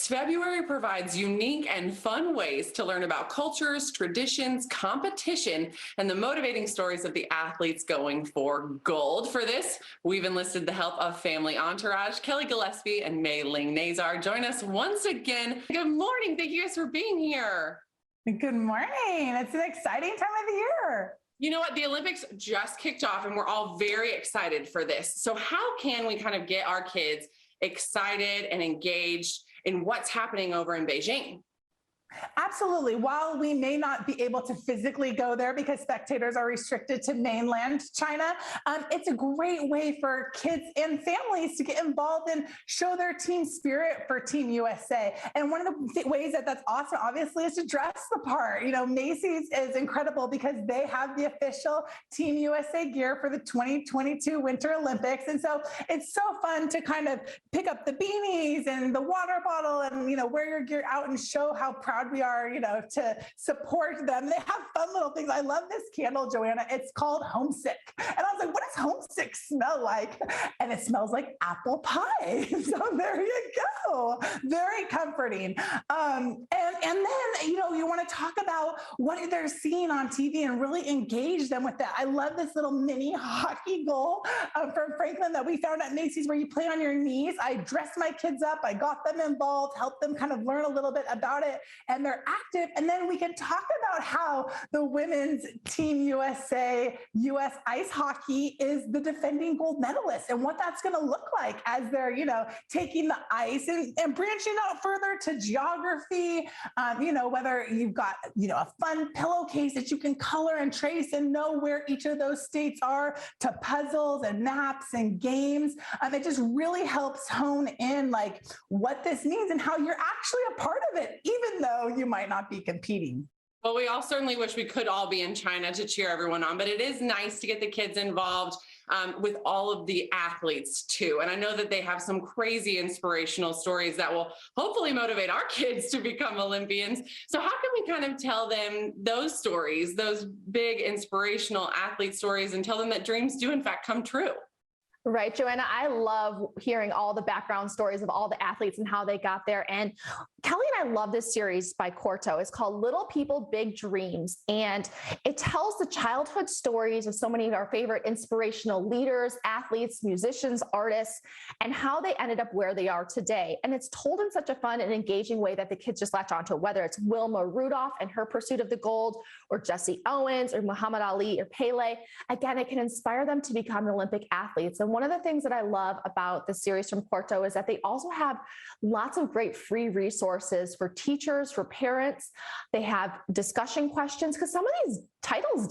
February provides unique and fun ways to learn about cultures, traditions, competition, and the motivating stories of the athletes going for gold. For this, we've enlisted the help of Family Entourage. Kelly Gillespie and Mei Ling Nazar join us once again. Good morning. Thank you guys for being here. Good morning. It's an exciting time of the year. You know what? The Olympics just kicked off and we're all very excited for this. So how can we kind of get our kids excited and engaged in what's happening over in Beijing? Absolutely. While we may not be able to physically go there because spectators are restricted to mainland China, it's a great way for kids and families to get involved and show their team spirit for Team USA. And one of the ways that that's awesome, obviously, is to dress the part. You know, Macy's is incredible because they have the official Team USA gear for the 2022 Winter Olympics. And so it's so fun to kind of pick up the beanies and the water bottle and, wear your gear out and show how proud we are, to support them. They have fun little things. I love this candle, Joanna. It's called Homesick. And I was like, what does homesick smell like? And it smells like apple pie. So there you go. Very comforting. And then, you want to talk about what they're seeing on TV and really engage them with that. I love this little mini hockey goal from Franklin that we found at Macy's where you play on your knees. I dressed my kids up. I got them involved, helped them kind of learn a little bit about it. And they're active. And then we can talk about how the women's Team USA, US ice hockey is the defending gold medalist and what that's going to look like as they're, taking the ice and branching out further to geography, whether you've got, a fun pillowcase that you can color and trace and know where each of those states are, to puzzles and maps and games. It just really helps hone in like what this means and how you're actually a part of it, even though you might not be competing. Well, we all certainly wish we could all be in China to cheer everyone on, but it is nice to get the kids involved with all of the athletes too. And I know that they have some crazy inspirational stories that will hopefully motivate our kids to become Olympians. So how can we kind of tell them those stories, those big inspirational athlete stories, and tell them that dreams do in fact come true? Right, Joanna, I love hearing all the background stories of all the athletes and how they got there. And Kelly and I love this series by Corto. It's called Little People, Big Dreams. And it tells the childhood stories of so many of our favorite inspirational leaders, athletes, musicians, artists, and how they ended up where they are today. And it's told in such a fun and engaging way that the kids just latch onto it, whether it's Wilma Rudolph and her pursuit of the gold, or Jesse Owens, or Muhammad Ali, or Pele. Again, it can inspire them to become Olympic athletes. And one of the things that I love about the series from Porto is that they also have lots of great free resources for teachers, for parents. They have discussion questions because some of these titles,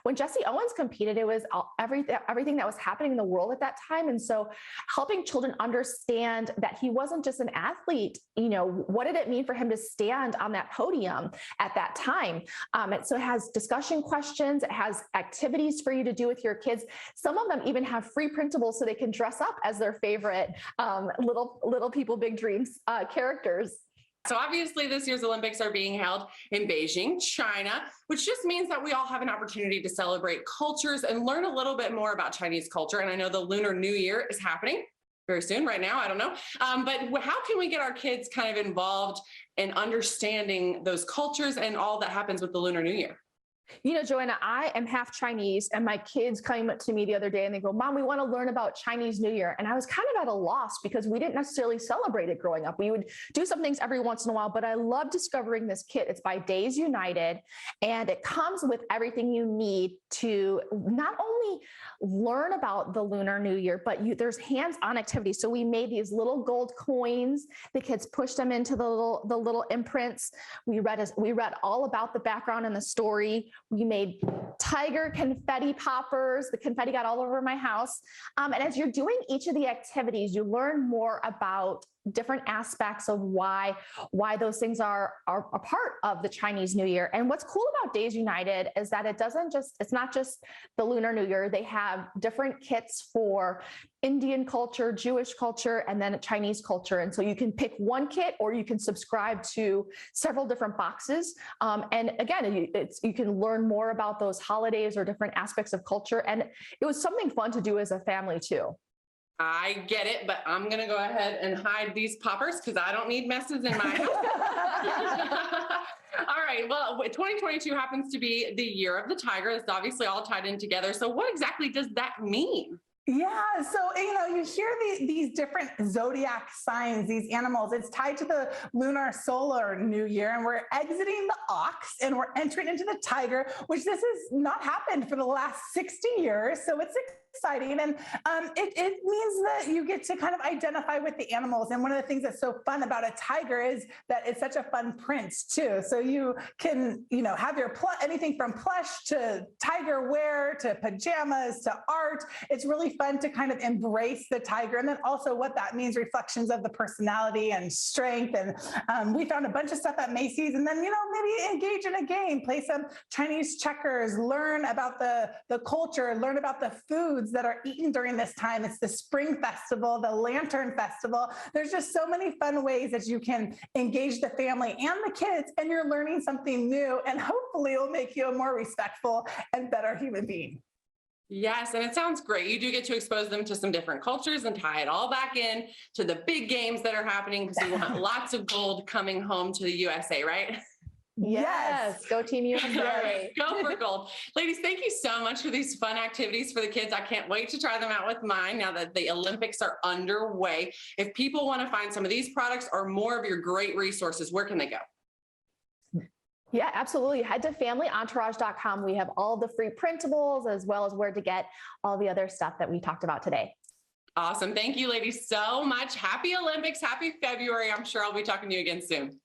when Jesse Owens competed, it was everything that was happening in the world at that time. And so helping children understand that he wasn't just an athlete, what did it mean for him to stand on that podium at that time? So it has discussion questions. It has activities for you to do with your kids. Some of them even have free printables so they can dress up as their favorite little people, big dreams characters. So obviously this year's Olympics are being held in Beijing, China, which just means that we all have an opportunity to celebrate cultures and learn a little bit more about Chinese culture. And I know the Lunar New Year is happening very soon, right now, I don't know. But how can we get our kids kind of involved in understanding those cultures and all that happens with the Lunar New Year? Joanna, I am half Chinese, and my kids came up to me the other day and they go, Mom, we want to learn about Chinese New Year. And I was kind of at a loss because we didn't necessarily celebrate it growing up. We would do some things every once in a while, but I love discovering this kit. It's by Days United, and it comes with everything you need to not only learn about the Lunar New Year, but there's hands-on activities. So we made these little gold coins. The kids pushed them into the little imprints. We read all about the background and the story. We made tiger confetti poppers. The confetti got all over my house. And as you're doing each of the activities, you learn more about different aspects of why those things are a part of the Chinese New Year. And what's cool about Days United is that it's not just the Lunar New Year. They have different kits for Indian culture, Jewish culture, and then Chinese culture. And so you can pick one kit or you can subscribe to several different boxes. And again, you can learn more about those holidays or different aspects of culture. And it was something fun to do as a family too. I get it, but I'm going to go ahead and hide these poppers because I don't need messes in my house. All right. Well, 2022 happens to be the year of the tiger. It's obviously all tied in together. So what exactly does that mean? Yeah, so you hear these different zodiac signs, these animals. It's tied to the lunar solar new year, and we're exiting the ox and we're entering into the tiger, which this has not happened for the last 60 years. So it's exciting, and it means that you get to kind of identify with the animals. And one of the things that's so fun about a tiger is that it's such a fun print too. So you can have your anything from plush to tiger wear to pajamas to art. It's really fun to kind of embrace the tiger, and then also what that means, reflections of the personality and strength. And we found a bunch of stuff at Macy's, and then maybe engage in a game, play some Chinese checkers, learn about the culture, learn about the foods that are eaten during this time. It's the Spring Festival, the Lantern Festival. There's just so many fun ways that you can engage the family and the kids, and you're learning something new, and hopefully it'll make you a more respectful and better human being. Yes, and it sounds great. You do get to expose them to some different cultures and tie it all back in to the big games that are happening, because we want lots of gold coming home to the USA, right? Yes. Go Team USA. All right, go for gold. Ladies, thank you so much for these fun activities for the kids. I can't wait to try them out with mine now that the Olympics are underway. If people want to find some of these products or more of your great resources, where can they go? Yeah, absolutely. Head to familyentourage.com. We have all the free printables as well as where to get all the other stuff that we talked about today. Awesome. Thank you, ladies, so much. Happy Olympics. Happy February. I'm sure I'll be talking to you again soon.